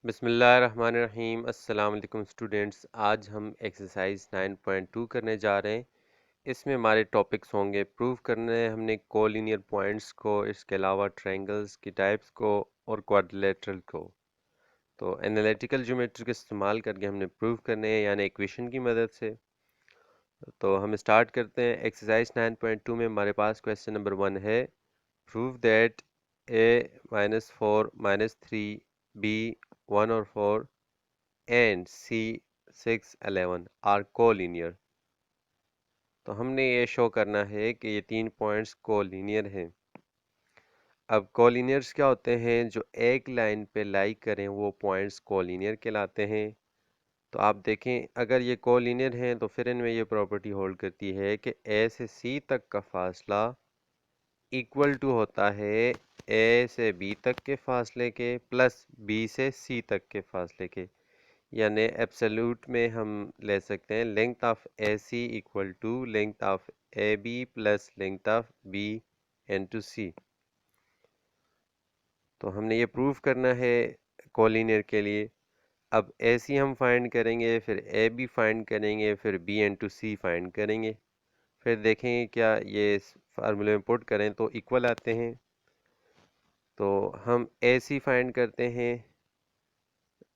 बिस्मिल्लाहिर्रहमानिर्रहीम। अस्सलाम वालेकुम स्टूडेंट्स। आज हम एक्सरसाइज 9.2 करने जा रहे हैं। इसमें हमारे टॉपिक्स होंगे प्रूव करने हमने कोलिनियर पॉइंट्स को, इसके अलावा ट्रायंगल्स की टाइप्स को और क्वाड्रिलेटरल को। तो एनालिटिकल ज्योमेट्री का इस्तेमाल करके हमने प्रूव करने हैं, यानी इक्वेशन की मदद से। तो हम स्टार्ट करते हैं। एक्सरसाइज 9.2 में हमारे पास क्वेश्चन नंबर 1 है, प्रूव दैट a-4-3 b1 और 4 and C6-11 are collinear। तो हमने ये शो करना है कि ये तीन पॉइंट्स कोलिनियर हैं। अब कोलिनियर्स क्या होते हैं? जो एक लाइन पे लाई करें वो पॉइंट्स कोलिनियर कहलाते हैं। तो आप देखें, अगर ये कोलिनियर हैं तो फिर इनमें ये प्रॉपर्टी होल्ड करती है कि ए से सी तक का फासला इक्वल टू होता है ए से बी तक के फासले के प्लस बी से सी तक के फासले के। यानी एब्सोल्यूट में हम ले सकते हैं length of A C equal to length of A B plus length of B into C. तो हमने ये प्रूव करना है कोलिनियर के लिए। अब ए सी हम फाइंड करेंगे, फिर ए बी फाइंड करेंगे, फिर बी इनटू सी फाइंड करेंगे। फिर देखेंगे क्या ये इस फार्मूले में पुट करें तो इक्वल आते हैं। तो हम ए सी फाइंड करते हैं।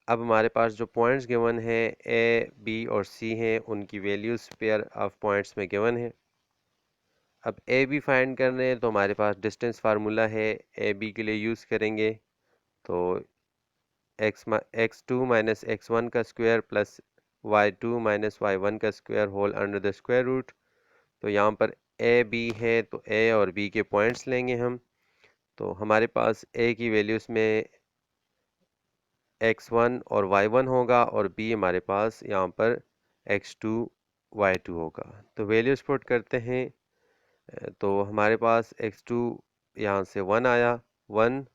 अब हमारे पास जो पॉइंट्स गिवन है ए बी और सी हैं, उनकी वैल्यूज पेयर ऑफ पॉइंट्स में गिवन है। अब ए बी फाइंड करने हैं तो हमारे पास डिस्टेंस फार्मूला है, ए बी के लिए यूज़ करेंगे। तो x2 माइनस x1 का square plus y2 minus y1 का square whole under the square root. तो यहाँ पर ए बी है तो ए और बी के पॉइंट्स लेंगे हम। तो हमारे पास ए की वैल्यूज़ में x1 और y1 होगा और b हमारे पास यहाँ पर x2 y2 होगा। तो वैल्यूज पुट करते हैं। तो हमारे पास x2 यहाँ से 1 आया, 1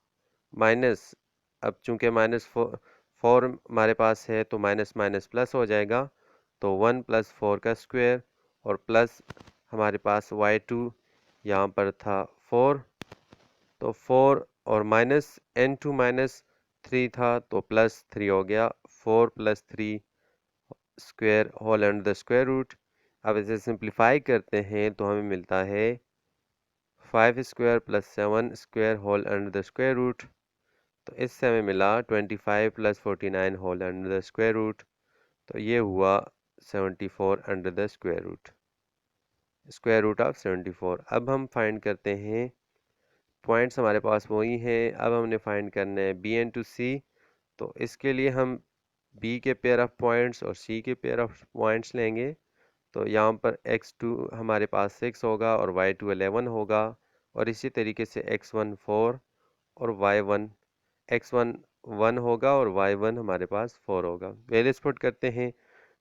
माइनस, अब चूंकि -4 हमारे पास है तो माइनस माइनस प्लस हो जाएगा। तो 1 प्लस 4 का स्क्वायर और प्लस हमारे पास y2 यहाँ पर था 4। तो 4 और माइनस n2 माइनस 3 था तो प्लस 3 हो गया। 4 plus 3 square whole under the square root. अब इसे सिंप्लीफाई करते हैं तो हमें मिलता है 5 square plus 7 square whole under the square root. तो इससे हमें मिला 25 plus 49 whole under the square root. तो ये हुआ 74 under the square root, square root of 74। अब हम फाइंड करते हैं, पॉइंट्स हमारे पास वही हैं। अब हमने फाइंड करना है बी एन टू सी। तो इसके लिए हम बी के पेयर ऑफ पॉइंट्स और सी के पेयर ऑफ पॉइंट्स लेंगे। तो यहाँ पर x2 हमारे पास 6 होगा और y2 11 होगा, और इसी तरीके से x1 4 और y1 x1 1 होगा और y1 हमारे पास 4 होगा। वैल्यूज पुट करते हैं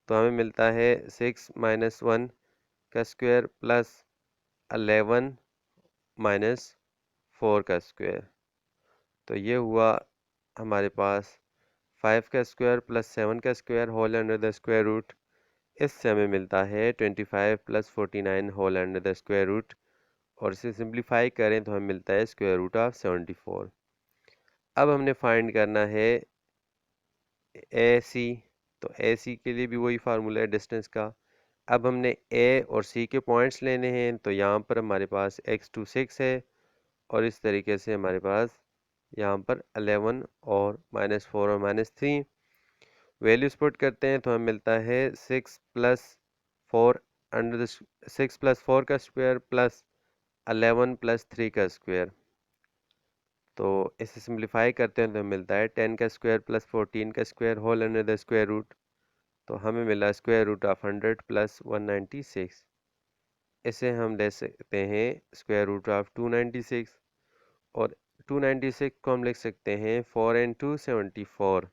तो हमें मिलता है 6 माइनस 1 का स्क्वायर प्लस 11 माइनस 4 का स्क्वायर। तो ये हुआ हमारे पास 5 का स्क्वायर प्लस 7 का square whole under the square root. इससे हमें मिलता है 25 plus 49 whole under the square root, और इसे सिंप्लीफाई करें तो हमें मिलता है स्क्वायर रूट ऑफ 74। अब हमने फाइंड करना है ए सी। तो ए सी के लिए भी वही फार्मूला है डिस्टेंस का। अब हमने ए और सी के पॉइंट्स लेने हैं। तो यहाँ पर हमारे पास x2 6 है और इस तरीके से हमारे पास यहाँ पर 11 और -4 और -3 वैल्यूज पुट करते हैं तो हमें मिलता है 6 प्लस 4 अंडर द 6 प्लस 4 का स्क्वायर प्लस 11 प्लस 3 का स्क्वायर। तो इसे सिंप्लीफाई करते हैं तो हमें मिलता है 10 का स्क्वायर प्लस 14 का square whole under the square root. तो हमें मिला स्क्वायर रूट ऑफ 100 प्लस 196। इसे हम ले सकते हैं स्क्वायर रूट ऑफ 296, और 296 को हम लिख सकते हैं 4 एंड 2 74।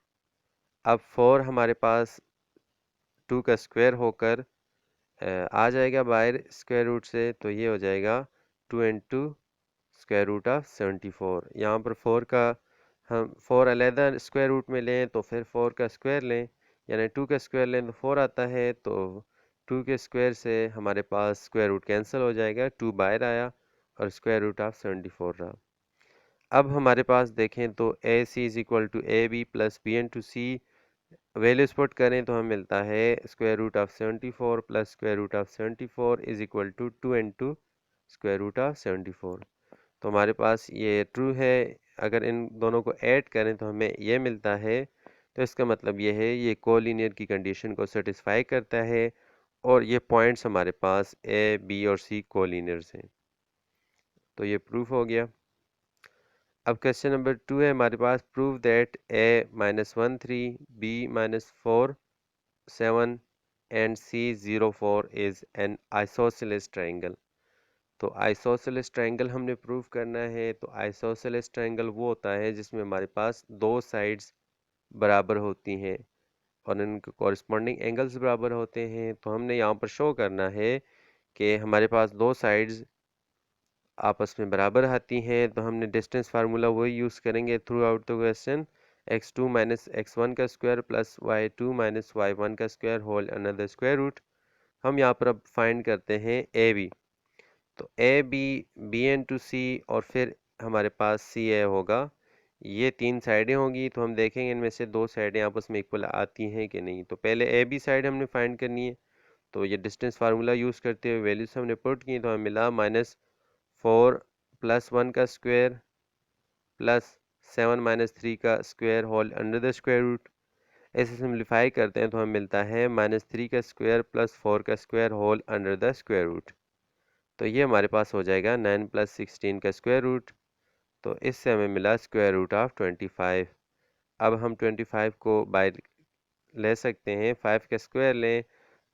अब 4 हमारे पास 2 का स्क्वायर होकर आ जाएगा बाहर स्क्वायर रूट से, तो ये हो जाएगा 2 एंड 2 स्क्वायर रूट ऑफ 74। यहाँ पर 4 का हम 4 अलहदा स्क्वायर रूट में लें तो फिर 4 का स्क्वायर लें, यानी 2 का स्क्वायर लें तो 4 आता है। तो 2 के स्क्वायर से हमारे पास स्क्वायर रूट कैंसिल हो जाएगा, 2 बाहर आया और स्क्वायर रूट ऑफ 74 रहा। अब हमारे पास देखें तो A C is equal to A B plus B N to C, values put करें तो हमें मिलता है स्क्वायर रूट ऑफ 74 प्लस square root of 74 is equal to 2 into square root of 74। तो हमारे पास ये ट्रू है। अगर इन दोनों को ऐड करें तो हमें ये मिलता है, तो इसका मतलब ये है ये कोलिनियर की कंडीशन को सेटिस्फाई करता है और ये पॉइंट्स हमारे पास ए बी और सी कोलिनियर्स हैं। तो ये प्रूफ हो गया। अब क्वेश्चन नंबर 2 है हमारे पास, prove that A -1 3 B -4 7 and C 0 4 is an isosceles triangle. तो आइसोसेलेस ट्राइंगल हमने प्रूव करना है। तो आइसोसेलेस ट्राइंगल वो होता है जिसमें हमारे पास दो साइड्स बराबर होती हैं और इनके कॉरस्पॉन्डिंग एंगल्स बराबर होते हैं। तो हमने यहाँ पर शो करना है कि हमारे पास दो साइड्स आपस में बराबर आती हैं। तो हमने डिस्टेंस फार्मूला वही यूज़ करेंगे throughout the question, x2 minus x1 का square plus y2 minus y1 का square whole under the square root. हम यहाँ पर अब फाइंड करते हैं ए बी। तो A B B N to C और फिर हमारे पास सी ए होगा। ये तीन साइडें होंगी तो हम देखेंगे इनमें से दो साइडें आपस में इक्वल आती हैं कि नहीं। तो पहले ए बी साइड हमने फाइंड करनी है। तो ये डिस्टेंस फार्मूला यूज़ करते हुए वैल्यूज हमने पुट की तो हमें मिला -4 प्लस 1 का स्क्वायर प्लस 7 -3 का square whole under the square root. ऐसे सिंप्लीफाई करते हैं तो हमें मिलता है -3 का स्क्वायर प्लस 4 का square whole under the square root. तो ये हमारे पास हो जाएगा 9 + 16 का स्क्वायर रूट। तो इससे हमें मिला स्क्वायर रूट ऑफ 25। अब हम 25 को बाय ले सकते हैं, 5 का स्क्वायर लें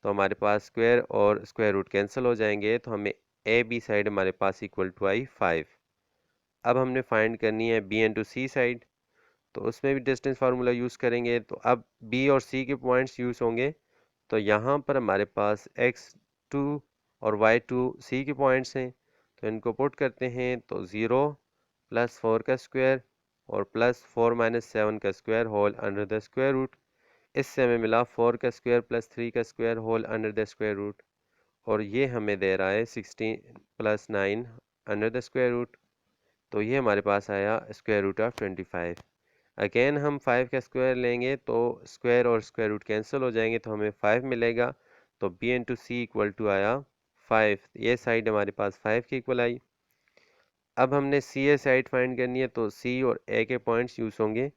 तो हमारे पास स्क्वायर और स्क्वायर रूट कैंसिल हो जाएंगे। तो हमें ए बी साइड हमारे पास इक्वल टू आई 5। अब हमने फाइंड करनी है B N to C side. तो उसमें भी डिस्टेंस फार्मूला यूज़ करेंगे। तो अब बी और सी के पॉइंट्स यूज़ होंगे। तो यहाँ पर हमारे पास x2 और y2 सी के पॉइंट्स हैं। तो इनको पुट करते हैं तो 0 + 4 का स्क्वायर और प्लस 4 - 7 का square whole under the square root. इससे हमें मिला 4 का स्क्वायर प्लस 3 का square whole under the square root और ये हमें दे रहा है 16 + 9 अंडर द स्क्वायर रूट। तो ये हमारे पास आया स्क्वायर रूट ऑफ 25। अगेन हम 5 का स्क्वायर लेंगे तो स्क्वायर और स्क्वायर रूट कैंसिल हो जाएंगे तो हमें 5 मिलेगा। तो B N to C equal to आया 5। ये साइड हमारे पास 5 की इक्वल आई। अब हमने सी ए साइड फाइंड करनी है तो सी और ए के पॉइंट्स यूज़ होंगे।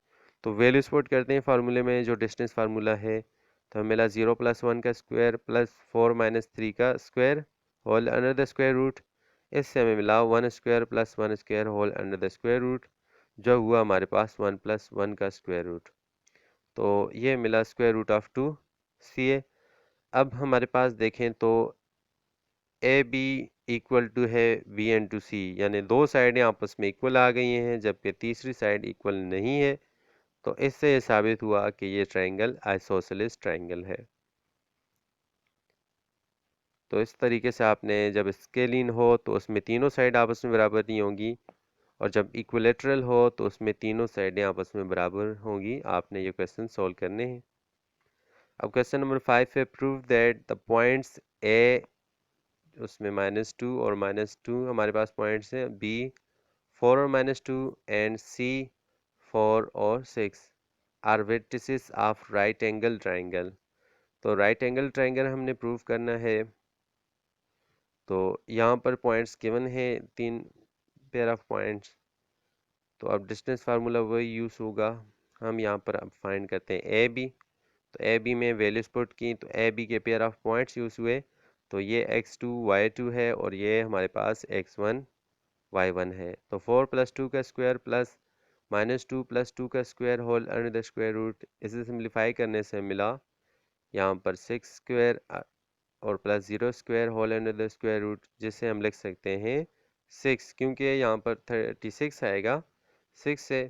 तो वैल्यूज पुट करते हैं फार्मूले में, जो डिस्टेंस फार्मूला है। तो हमें मिला 0 + 1 का स्क्वायर प्लस 4 - 3 का square whole under the square root. इससे हमें मिला 1 square plus 1 square whole under the square root, जो हुआ हमारे पास 1 + 1 का स्क्वायर रूट। तो ये मिला स्क्वायर रूट ऑफ 2 सी ए। अब हमारे पास देखें तो ए बी इक्वल टू है बी एन टू सी, यानी दो साइडें आपस में इक्वल आ गई हैं जबकि तीसरी साइड इक्वल नहीं है। तो इससे ये साबित हुआ कि ये ट्राइंगल आइसोसेलेस ट्राइंगल है। तो इस तरीके से आपने जब स्केलिन हो तो उसमें तीनों साइड आपस में बराबर नहीं होंगी और जब इक्विलेटरल हो तो उसमें तीनों साइडें आपस में बराबर होंगी। आपने ये क्वेश्चन सॉल्व करने हैं। अब क्वेश्चन नंबर 5 है, prove that the points A, उसमें -2 और -2 हमारे पास पॉइंट्स हैं, बी 4 और -2 एंड सी 4 और 6 are vertices of right angle triangle. तो राइट एंगल ट्राइंगल हमने प्रूव करना है। तो यहाँ पर पॉइंट्स गिवन है, तीन पेयर ऑफ पॉइंट्स। तो अब डिस्टेंस फार्मूला वही यूज़ होगा। हम यहाँ पर अब फाइंड करते हैं ए बी। तो ए बी में वैल्यूज पुट की तो ए बी के पेयर ऑफ पॉइंट्स यूज़ हुए। तो ये x2 y2 है और ये हमारे पास x1 y1 है। तो 4 + 2 का स्क्वायर प्लस -2 + 2 का square whole under the square root. इसे सिंप्लीफाई करने से मिला यहाँ पर 6 स्क्वायर और plus 0 square whole under the square root, जिसे हम लिख सकते हैं 6, क्योंकि यहाँ पर 36 आएगा 6 से।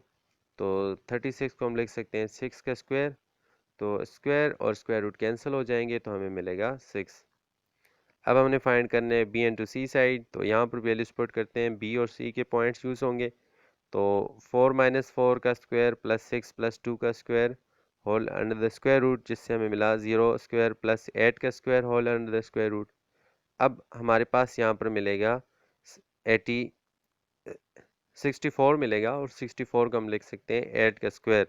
तो 36 को हम लिख सकते हैं 6 का स्क्वायर। तो स्क्वायर और स्क्वायर रूट कैंसिल हो जाएंगे तो हमें मिलेगा 6। अब हमने फाइंड करने हैं B N to C side. तो यहाँ पर वैल्यूज पुट करते हैं, बी और सी के पॉइंट्स यूज़ होंगे। तो 4 - 4 का स्क्वायर प्लस 6 + 2 का square whole under the square root, जिससे हमें मिला 0 स्क्वायर प्लस 8 का square whole under the square root. अब हमारे पास यहाँ पर मिलेगा 80 64 मिलेगा और 64 को हम लिख सकते हैं 8 का स्क्वायर।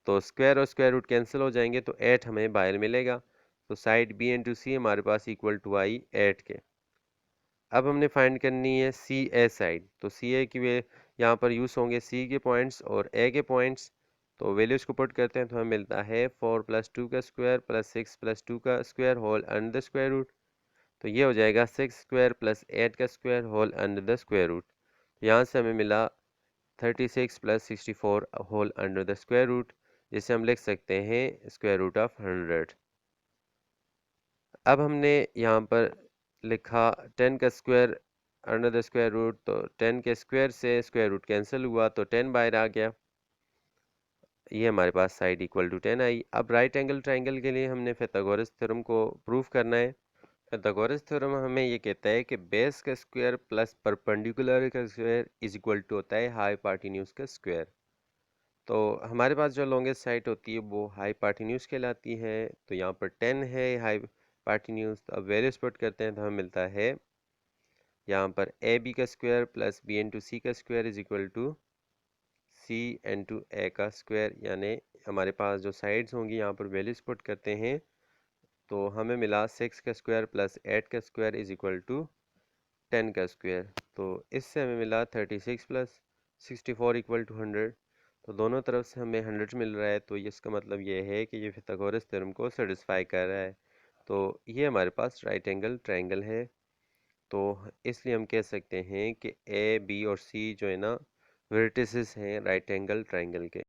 तो स्क्वायर और स्क्वायर रूट कैंसिल हो जाएंगे तो 8 हमें बाहर मिलेगा। तो साइड बी इंटू सी हमारे पास इक्वल टू आई 8 के। अब हमने फाइंड करनी है सी ए साइड। तो सी ए की वे यहाँ पर यूज़ होंगे सी के पॉइंट्स और ए के पॉइंट्स। तो वैल्यूज़ को पुट करते हैं तो हमें मिलता है 4 + 2 का स्क्वायर प्लस 6 + 2 का square whole under the square root. तो ये हो जाएगा 6 स्क्वायर प्लस 8 का square whole under the square root. यहाँ से हमें मिला 36 + 64 whole under the square root, जिसे हम लिख सकते हैं स्क्वायर रूट ऑफ 100। अब हमने यहाँ पर लिखा 10 का square under the square root. तो 10 के स्क्वायर से स्क्वायर रूट कैंसिल हुआ तो 10 बाहर आ गया। ये हमारे पास साइड इक्वल टू 10 आई। अब राइट एंगल ट्राइंगल के लिए हमने pythagoras थ्योरम को प्रूफ करना है। pythagoras थ्योरम हमें ये कहता है कि बेस का स्क्वायर प्लस परपेंडिकुलर का स्क्वायर इज इक्वल टू होता है हाइपार्टिन्यूज का स्क्वायर। तो हमारे पास जो लॉन्गेस्ट साइड होती है वो हाइपार्टिन्यूज कहलाती है। तो यहाँ पर 10 है हाइपार्टिन्यूज। तो अब वैल्यूज पुट करते हैं तो हमें मिलता है यहाँ पर ए बी का square plus B into C का square is equal to C into A का स्क्वायर। यानी हमारे पास जो साइड्स होंगी यहाँ पर वैल्यूज पुट करते हैं तो हमें मिला 6 का स्क्वायर प्लस 8 का स्क्वायर इज इक्वल टू 10 का स्क्वायर। तो इससे हमें मिला 36 + 64 इक्वल टू 100। तो दोनों तरफ से हमें 100 मिल रहा है। तो ये इसका मतलब ये है कि ये pythagoras थ्योरम को सेटिस्फाई कर रहा है। तो ये हमारे पास राइट एंगल ट्रायंगल है। तो इसलिए हम कह सकते हैं कि ए बी और सी जो है ना वर्टिसेस हैं राइट एंगल ट्रायंगल के।